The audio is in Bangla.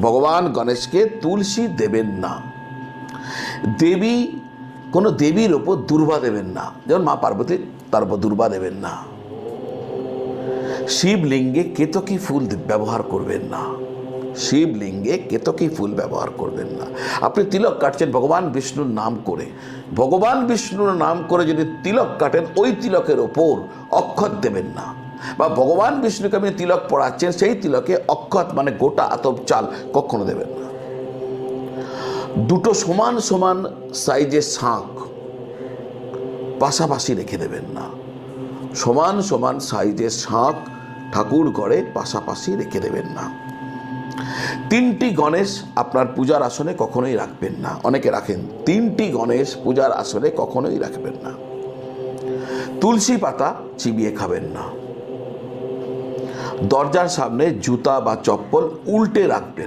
ভগবান গণেশকে তুলসী দেবেন না। দেবী, কোনো দেবীর ওপর দুর্বা দেবেন না, যেমন মা পার্বতী, তার উপর দুর্বা দেবেন না। শিবলিঙ্গে কেতকী ফুল ব্যবহার করবেন না। শিবলিঙ্গে কেতকী ফুল ব্যবহার করবেন না। আপনি তিলক কাটছেন ভগবান বিষ্ণুর নাম করে, ভগবান বিষ্ণুর নাম করে যদি তিলক কাটেন, ওই তিলকের ওপর অক্ষত দেবেন না। বা ভগবান বিষ্ণুকে আপনি তিলক পড়াচ্ছেন, সেই তিলকে অক্ষত মানে গোটা আতপ চাল কখনো দেবেন না। দুটো সমান সমান সাইজের শাঁখ পাশাপাশি রেখে দেবেন না। সমান সমান সাইজের শাঁখ ঠাকুর ঘরে পাশাপাশি রেখে দেবেন না। 3টি গণেশ আপনার পূজার আসনে কখনোই রাখবেন না। অনেকে রাখেন, 3টি গণেশ পূজার আসনে কখনোই রাখবেন না। তুলসী পাতা চিবিয়ে খাবেন না। দরজার সামনে জুতা বা চপ্পল উল্টে রাখবেন।